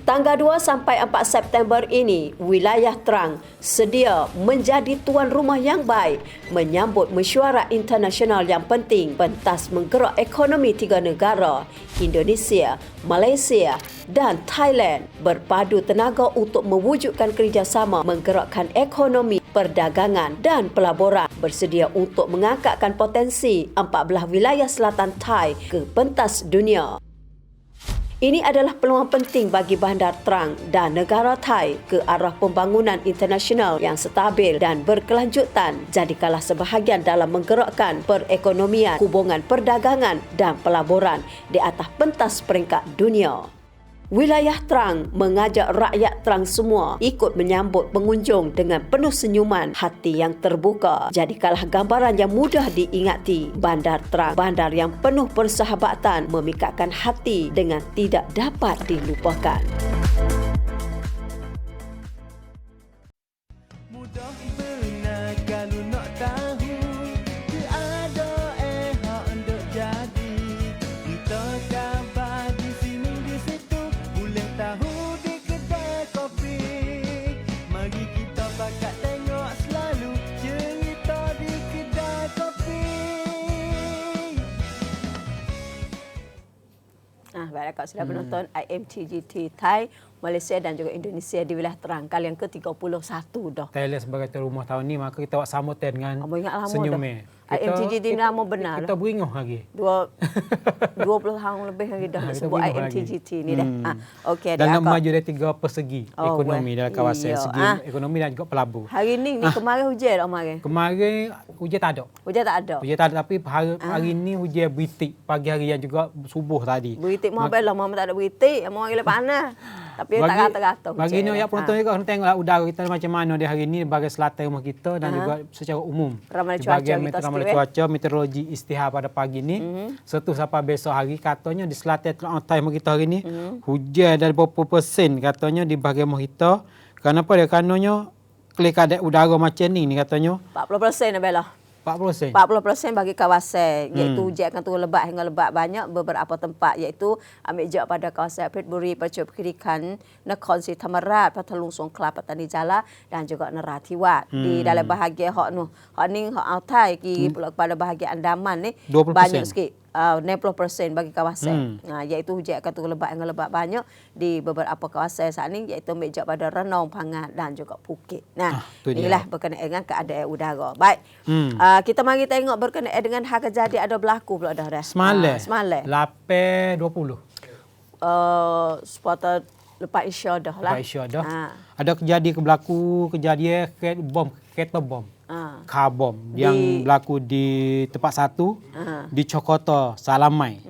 Tanggal 2 sampai 4 September ini, wilayah Trang sedia menjadi tuan rumah yang baik menyambut mesyuarat internasional yang penting pentas menggerak ekonomi tiga negara, Indonesia, Malaysia dan Thailand berpadu tenaga untuk mewujudkan kerjasama menggerakkan ekonomi, perdagangan dan pelaburan, bersedia untuk mengangkatkan potensi 14 wilayah selatan Thai ke pentas dunia. Ini adalah peluang penting bagi bandar Trang dan negara Thai ke arah pembangunan internasional yang stabil dan berkelanjutan, jadikanlah sebahagian dalam menggerakkan perekonomian, hubungan perdagangan dan pelaburan di atas pentas peringkat dunia. Wilayah Trang mengajak rakyat Trang semua ikut menyambut pengunjung dengan penuh senyuman, hati yang terbuka. Jadikanlah gambaran yang mudah diingati. Bandar Trang, bandar yang penuh persahabatan, memikatkan hati dengan tidak dapat dilupakan. Mudah benar kalau nak tahu, tiada hak untuk jadi. Kita kabar di sini di situ, boleh tahu di kedai kopi. Mari kita bakat tengok selalu cerita di kedai kopi. Baiklah, kau sudah menonton IMTGT Thai, Malaysia dan juga Indonesia di wilayah Trang kali yang ke-31 dah. Thailand sebagai tuan rumah tahun ni, maka kita buat sambut dengan senyumnya. IMTGT nama benar. Kita beringuh lagi. 20 tahun lebih lagi dah sebut IMTGT ni dah. Okey, dalam maju dari 3 persegi ekonomi dalam kawasan, segi ekonomi dan juga pelabur. Hari ni kemarin hujan tak kemarin? Kemarin hujan tak ada. Hujan tak ada. Hujan tak ada, tapi hari ni hujan beritik pagi hari yang juga subuh tadi. Beritik mau belah, mau tak ada beritik, mau gila panas. Tapi tak kata-kata. Bagi ni ya penonton juga tengoklah udara kita macam mana di hari ni bagi selatan rumah kita dan juga secara umum. Ramalan cuaca meteorologi istihar pada pagi ni. Satu sampai besok hari katanya di selatan time kita hari ni hujan dari berapa persen katanya di bahagian rumah kita. Kenapa dia? Karenanya keadaan udara macam ni katanya. 40% Bella. 40% bagi kawasan, iaitu hujan akan turun lebat hingga lebat banyak beberapa tempat, iaitu ambil jauh pada kawasan Phitbury, Prachuap Khiri, Nakhon Si Thammarat, Pathalung Songkhla, Pattani Jala dan juga Narathiwat. Di dalam bahagian hak Altai pada bahagian Andaman ni 20%. Banyak sikit. 90% bagi kawasan, iaitu hujan akan turun lebat hingga lebat banyak di beberapa kawasan saat ini, iaitu ambil jauh pada Ranong, Pangat dan juga Phuket. Inilah berkenaan dengan keadaan udara. Baik, kita mari tengok berkenaan dengan hal kejadian ada berlaku pula dah. Semalam. 8.20. Sepatutnya lepas Isya dah lah. Lepas Isya dah. Ada kejadian kereta bom. Car bom yang berlaku di tempat satu di Chokota, Salamai.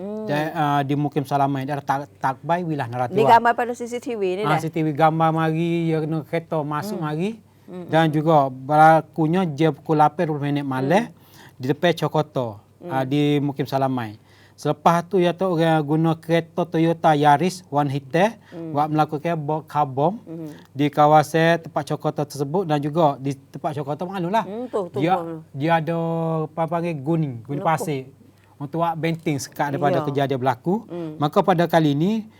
Di Mukim Salamai, daerah Takbai, wilayah Narathiwat. Ini gambar pada CCTV ni dah. CCTV gambar mari yang kereta masuk mari. Dan juga berlakunya jam pukul 8:20 malam di depan Chokota di Mukim Salamai. Selepas tu ya tu orang guna kereta Toyota Yaris one hitter buat melakukan car bomb di kawasan tempat Chokota tersebut, dan juga di tempat Chokota maklumlah. Dia ada apa panggil guning pasir untuk buat benting sekat daripada kejadian berlaku. Maka pada kali ini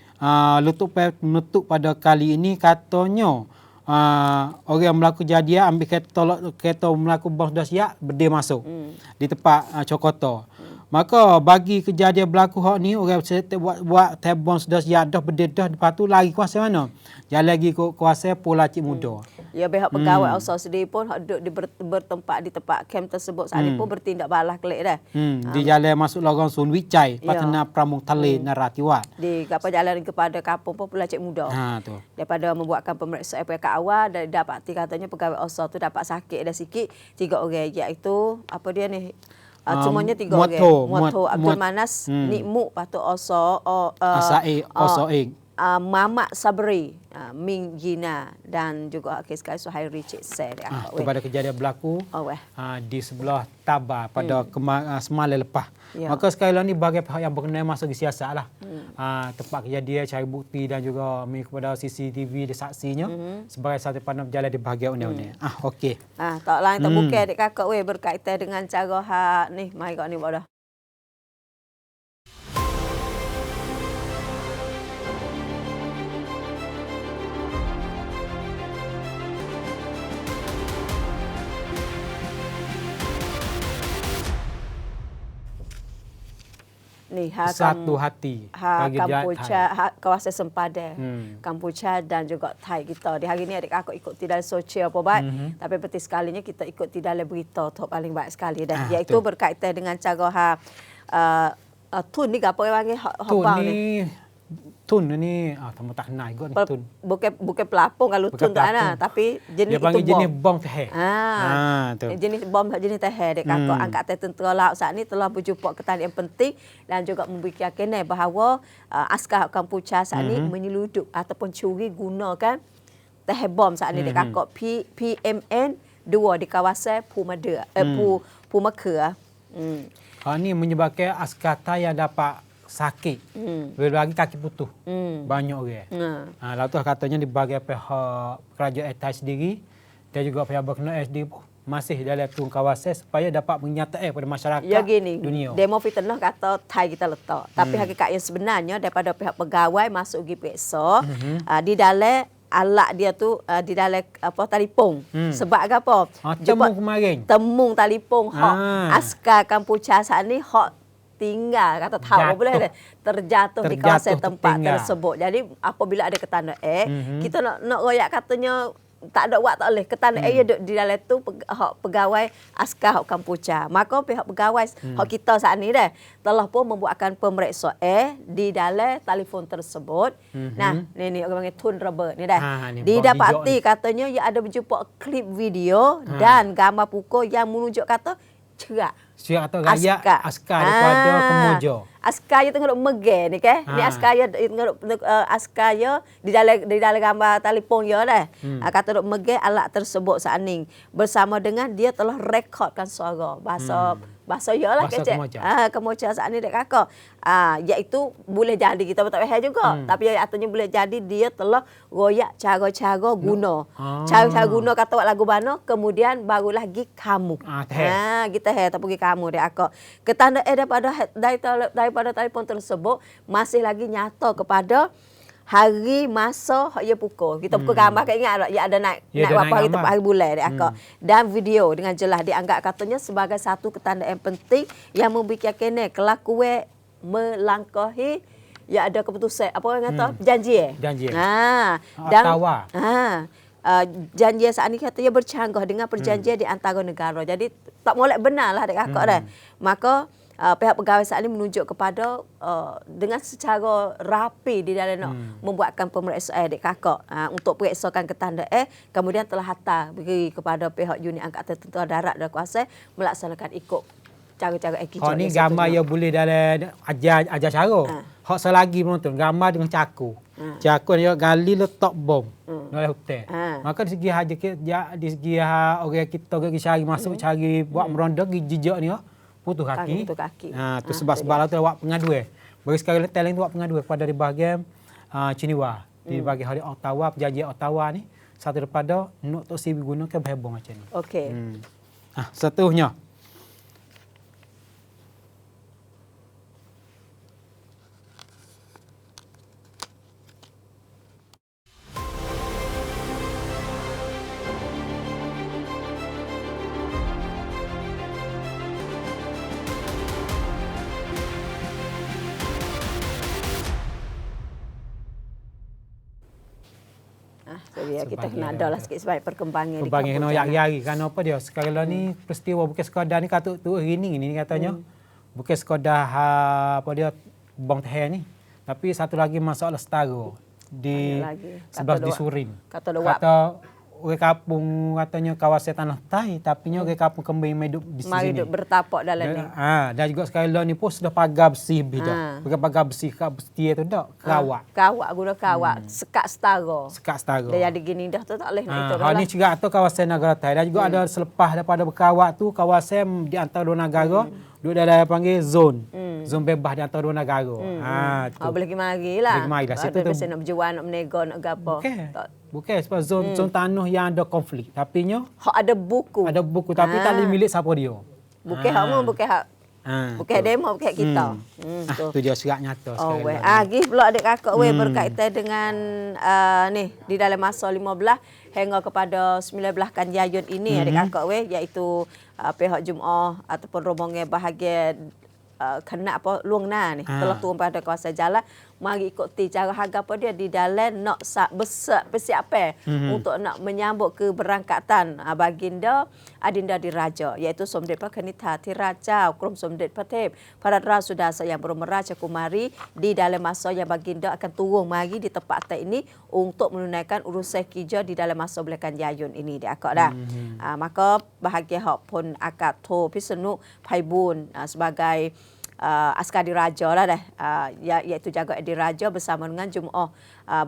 menutup pada kali ini katanya orang yang melakukan kejadian ambil kereta melakukan bom sudah siap berdiri masuk di tempat Chokota. Maka bagi kejadian berlaku hak ni, orang buat tabung sudah siap dah berdiri dah, lepas tu lari kuasa mana? Jalan lagi ke kuasa Pulau Cik Muda. Ya, pihak pegawai asal sendiri pun duduk bertempat di tempat kem tersebut saat ini pun bertindak balas kelik dah. Di jalan masuk lorong Sun Wicai, Patana Pramung Tale, Narathiwat. Di jalan kepada kampung Pulau Cik Muda. Tu. Daripada membuatkan pemeriksaan pada awal dan dapati katanya pegawai asal tu dapat sakit dah sikit 3 orang, iaitu apa dia ni? Semuanya 3 orang. Muato Abdul Manas, Nikmu Patu Oso, Mamat Sabri, Ming Gina dan juga kes sekali Suhairi Cik Seh. Kepada kejadian berlaku di sebelah Tabah pada semalam lepas. Maka sekarang ni bagi pihak yang berkenaan masuk di siasat lah. Tempat kejadian, cari bukti dan juga kepada CCTV di saksinya sebagai satu pandang berjalan di bahagian undang-undang. Okey. Tak lain tak bukan adik kakak berkaitan dengan cara hak ni. Mari kau ni buat dah. ni satu hati bagi Kampuchea, kawasan sempadan, Kampuchea dan juga Thai kita. Di hari ni adik kakak ikuti dalam sosial apa baik, tapi penting sekalinya kita ikuti dalam berita tu paling baik sekali dah. Iaitu berkaitan dengan cara tun ni apa orang panggil hopang ni. Tun ni tamu tak kenal juga ni tun. Bukan pelapung kalau tun tak ada, tapi jenis dia panggil itu bom. jenis bom teh. Tu. Jenis bom jenis teh dek kakak. Angkatan Tentera Laut saat ni telah berjumpa ketan yang penting dan juga memberi keyakinan bahawa askar Kampuchea saat ni menyeluduk ataupun curi gunakan teh bom saat ni dek kakak PMN 2 di kawasan Pumada Pumakera. Ni menyebabkan askar Thai yang dapat sakit. Lagi kaki putus. Banyak orang. Lalu tu katanya di bahagian pihak kerajaan Thai sendiri dan juga pihak berkenaan SD masih dalam turun kawasan supaya dapat menyatakan kepada masyarakat dunia. Demo fitnah kata Thai kita letak. Tapi hakikat yang sebenarnya daripada pihak pegawai masuk pergi periksa di dalam alat dia tu di dalam telefon. Sebab apa? Temung telefon hak askar Kampuchea saat ni hak tinggal kata tahu boleh terjatuh di kawasan tempat tersebut. Jadi apabila ada ketanda kita nak royak katanya tak ada buat tak boleh. Ketanda di dalam tu pegawai askar hak Kampuchea. Maka pihak pegawai hak kita saat ni dah telah pun membuatkan pemeriksaan di dalam telefon tersebut. Nah, ni orang panggil tun rubber ni dah. Didapati katanya ia ada berjumpa klip video dan gambar pukul yang menunjuk kata cerak. Cerak atau gaya askar daripada Kemoja. Askar tengok megah ni ke? Ni askar tengok askar di dalam gambar telefon ya dah. Kata dok megah alat tersebut saat ni bersama dengan dia telah rekodkan suara bahasa ya lah kecek. Kemoja saat ni dek kakak. Iaitu boleh jadi kita tak faham juga. Tapi artinya boleh jadi dia telah royak cara-cara guna. Cara-cara guna kata buat lagu bana kemudian baru lagi kamu. Kita tak pergi kamu dek kakak. Ketanda daripada telefon tersebut masih lagi nyata kepada hari masa ia pukul. Kita pukul gambar kat ingat tak? Ya ada naik berapa hari tepat hari bulan dek akak. Dan video dengan jelas dianggap katanya sebagai satu ketanda yang penting yang memberi keyakinan kelakuan melangkahi ya ada keputusan apa orang kata janji. Dan janji saat ini katanya bercanggah dengan perjanjian di antara negara. Jadi tak molek benarlah dek akak dah. Maka pihak pegawai saat ini menunjuk kepada dengan secara rapi di dalam nak membuatkan pemeriksaan adik kakak untuk periksakan ketanda kemudian telah hantar beri kepada pihak unit Angkatan Tentera Darat dan Kuasa melaksanakan ikut cara-cara ekijau. Ni gambar yang boleh dalam ajar cara. Hak selagi menonton gambar dengan caku. Caku dia gali letak bom dalam hotel. Maka di segi orang kita pergi cari masuk cari buat meronda jejak ni putus kaki. Tu sebab lah tu awak pengaduan. Bagi sekarang talent tu awak pengaduan kepada di bahagian Ciniwa. Di bahagian hari Ottawa, perjanjian Ottawa ni satu daripada nak tok CV gunakan berhubung macam ni. Okey. Seterusnya. Kita kena ada lah sikit sebagai perkembangan di Kampuchea. Kena hari-hari. Kerana apa dia? Sekarang ni peristiwa bukan sekadar ni kata tu hari ni katanya. Bukan sekadar apa dia bom teh ni. Tapi satu lagi masalah setara di sebelah di Surin. Kata orang kampung katanya kawasan tanah Thai tapi orang kampung kembali hidup di sini. Mari hidup bertapak dalam ni. Dan juga sekarang ni pun sudah pagar bersih dah. Bukan pagar bersih tu dak, kawat. Kawat guna kawat, sekat setara. Dia jadi gini dah tu tak boleh nak itu dah. Ni juga atau kawasan negara Thai dan juga ada selepas daripada berkawat tu kawasan di antara dua negara duduk dalam panggil zon bebas di antara dua negara. Boleh pergi mari lah. Situ tu nak berjuang, nak menego, nak gapo. Bukan sebab zon tanah yang ada konflik. Tapi ada buku. Ada buku tapi tak boleh milik siapa dia. Bukan hak mu, bukan hak. Bukan demo, bukan kita. Tu dia serak nyata sekarang. Lagi pula adik kakak berkaitan dengan ni di dalam masa 15 hingga kepada 19 Kanjayun ini adik kakak iaitu pihak Jumaah ataupun rombongan bahagian kena apa luang na ni. Telah turun pada kawasan jalan, mari ikuti cara harga apa dia di dalam nak besar persiapan untuk nak menyambut keberangkatan baginda Adinda Diraja, iaitu Somdet Pakanitha Raja Krom Somdet Patep Paradra Sudasa yang Berhormat Raja Kumari di dalam masa yang baginda akan turun mari di tempat atas ini untuk menunaikan urusan kerja di dalam masa belakan Yayun ini dia akak dah. Maka bahagia hak pun akak to Pisanu Paibun sebagai askar diraja lah dah, iaitu jaga diraja bersama dengan jemaah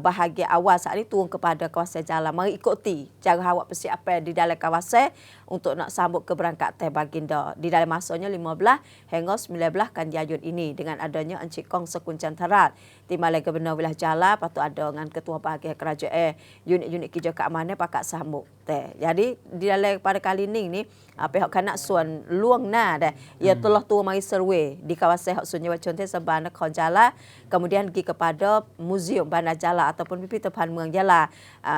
bahagian awal saat ini turun kepada kawasan jalan. Mari ikuti cara awak persiapan di dalam kawasan untuk nak sambut keberangkatan baginda di dalam masanya 15 hingga 19 kan Yayun ini dengan adanya Encik Kong Sekuncan Tarat Timbalan Gubernur Wilayah Jala, patut ada dengan ketua bahagian kerajaan unit-unit kerja keamanan pakat sambut teh. Jadi di dalam pada kali ini pihak kanak suan luang na dah ia telah turun mari survey di kawasan hak sunyi contoh Sabana Kon Jala, kemudian pergi kepada Muzium Bandar Jala ataupun Pipi Tepan Muang Jala,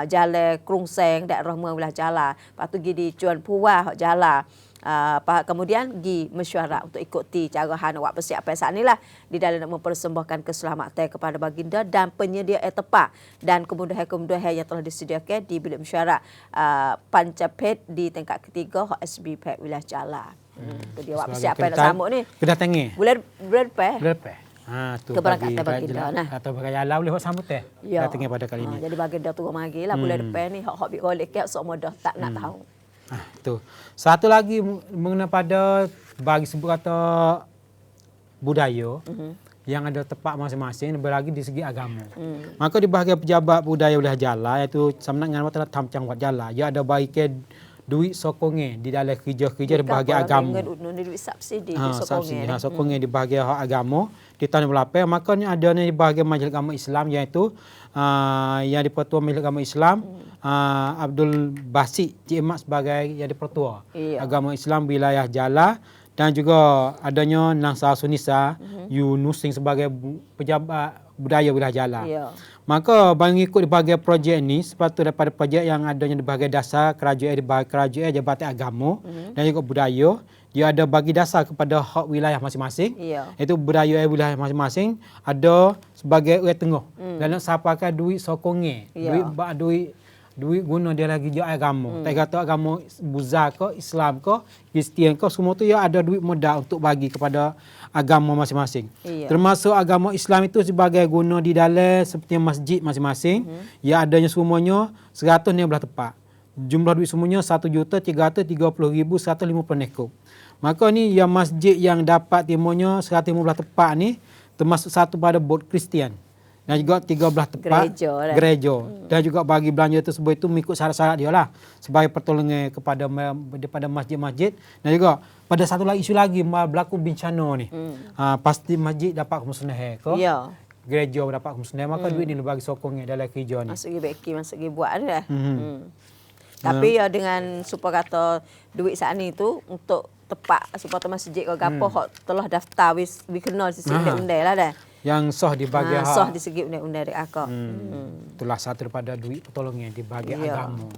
Jala Krungseng daerah Muang Wilayah Jala, lepas tu pergi di Cuan Puah hak Jala. Kemudian pergi mesyuarat untuk ikuti cara han awak persiapan saat inilah di dalam nak mempersembahkan keselamatan kepada baginda dan penyediaan tepat dan kemudahan-kemudahan yang telah disediakan di bilik mesyuarat Pancapet di tingkat ketiga SB Pek Wilayah Jala. Itu dia awak persiapan nak sambut ni. Kedah Tengi. Bulan lepas. Bulan lepas. Tu keberangkatan baginda nah. Atau bagi Jala boleh buat sambut teh. Ya. Kedah Tengi pada kali ini. Jadi baginda turun mari lah bulan depan ni hak bik golek ke sok mudah tak nak tahu. Tu. Satu lagi mengenai pada bagi sebut kata budaya yang ada tempat masing-masing berlagi di segi agama. Maka di bahagian pejabat budaya Wilayah Jala iaitu sama dengan Watan Tamcang Wat Jala, ia ada bagi ke duit sokongan di dalam kerja-kerja di bahagian agama. Duit subsidi di sokongan. Sokongan di bahagian hak agama di tahun 2008. Makanya ada di bahagian Majlis Agama Islam iaitu yang dipertua Majlis Agama Islam Abdul Basit Cik Emak sebagai yang dipertua Agama Islam Wilayah Jala dan juga adanya Nang Sunisa Yunus Singh sebagai pejabat budaya Wilayah Jala. Maka mengikut di bahagian projek ini sepatutnya daripada projek yang adanya di bahagian dasar kerajaan Jabatan Agama dan juga budaya, dia ada bagi dasar kepada hak wilayah masing-masing. Iaitu budaya wilayah masing-masing ada sebagai urang tengah. Dan nak sapakan duit sokongan. Duit guna dia lagi jual agama. Tak kata agama Buddha ke, Islam ke, Kristian ke, semua tu ya ada duit modal untuk bagi kepada agama masing-masing. Termasuk agama Islam itu sebagai guna di dalam seperti masjid masing-masing. Ya adanya semuanya 100 ni belah tepat. Jumlah duit semuanya 1,330,150 nekop. Maka ni yang masjid yang dapat timunya 150 tepat ni termasuk satu pada bot Kristian. Dan juga 13 tempat gereja. Dan juga bagi belanja tersebut itu mengikut syarat-syarat dia lah. Sebagai pertolongan kepada masjid-masjid. Dan juga pada satu lagi isu lagi berlaku bencana ni. Pasti masjid dapat kemusnahan ke? Gereja dapat kemusnahan. Maka duit ni bagi sokongnya dalam kerja ni. Masuk pergi buat dah. Tapi ya dengan supaya kata duit saat ni tu untuk tepat supaya masjid ke gapo hak telah daftar wis kena sisi undang-undang lah dah. Yang sah di bahagian sah di segi undang-undang dari akak. Itulah satu daripada duit pertolongan di bahagian agama.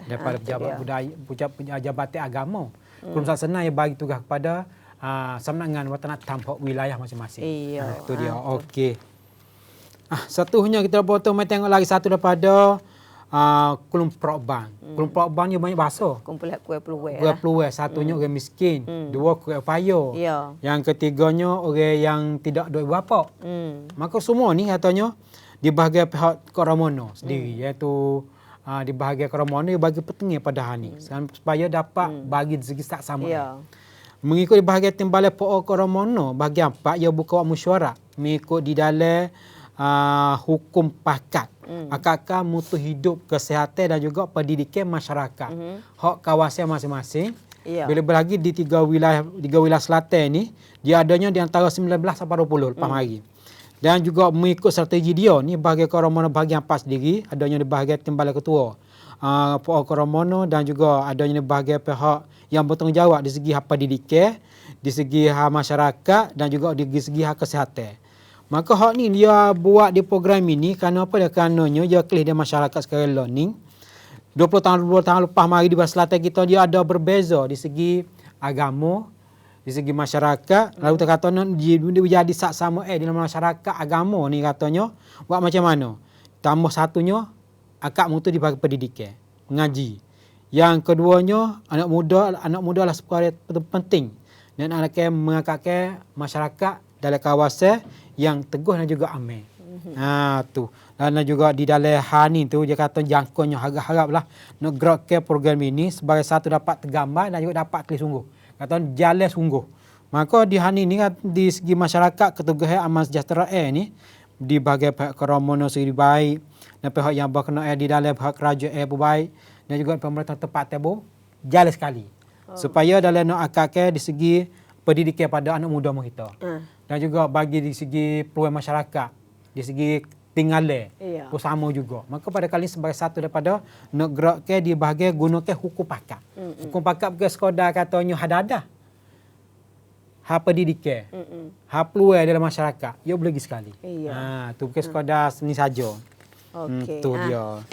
Daripada pejabat budaya jabatan agama. Kurum Saksana yang bagi tugas kepada sama dengan Watan Tampak wilayah masing-masing. Itu dia. Okey. Satunya kita potong mai tengok lagi satu daripada Kulum Prokban. Kulum Prokban ni banyak bahasa. Kumpulan kuih peluang. Kuih peluang. Satunya orang miskin. Dua kuih payah. Yang ketiganya orang yang tidak ada ibu bapa. Maka semua ni katanya di bahagian pihak Koromono sendiri. Iaitu di bahagian Koromono dia bagi petengah pada hari ni. Supaya dapat bagi segi tak sama. Mengikut di bahagian Timbalan Po'o Koromono. Bahagian 4 ia buka mesyuarat. Mengikut di dalam hukum pakat. Akak mutu hidup, kesihatan dan juga pendidikan masyarakat. Hak kawasan masing-masing. Bila berlagi di tiga wilayah selatan ni, dia adanya di antara 19 sampai 20 lepas hari. Dan juga mengikut strategi dia ni bahagian Koromono bahagian 4 sendiri, adanya di bahagian Timbalan Ketua Po'o Koromono dan juga adanya di bahagian pihak yang bertanggungjawab di segi hak pendidikan, di segi hak masyarakat dan juga di segi hak kesihatan. Maka hak ni dia buat di program ini kerana apa dia? Kerananya dia kelih dia masyarakat sekarang learning. 20 tahun lepas mari di Selatan kita dia ada berbeza di segi agama, di segi masyarakat, lalu kita kata dia jadi sak sama dalam masyarakat agama ni katanya buat macam mana. Tambah satunya akak mutu di bagi pendidikan, mengaji. Yang keduanya anak muda lah seperti penting dan anak mengakak masyarakat dalam kawasan yang teguh dan juga aman. Tu. Dan juga di dalam hani tu dia kata jangkaunya harap-haraplah nak gerakkan program ini sebagai satu dapat tergambar dan juga dapat kali sungguh. Kata jalan sungguh. Maka di hani ni di segi masyarakat ketugahan aman sejahtera ni di bahagian pihak keromono segi baik dan pihak yang berkenaan di dalam pihak kerajaan pun baik dan juga pemerintah tempat tebo jalan sekali. Supaya dalam nak akak di segi pendidikan pada anak muda kita. Dan juga bagi di segi peluang masyarakat, di segi tinggalan pun sama juga. Maka pada kali ini sebagai satu daripada nak gerakkan di bahagian gunakan hukum pakat. Hukum pakat bukan sekadar katanya hadadah. Ha pendidikan. Ha peluang dalam masyarakat. Ia boleh sekali. Tu bukan sekadar ni saja. Okey. Tu dia.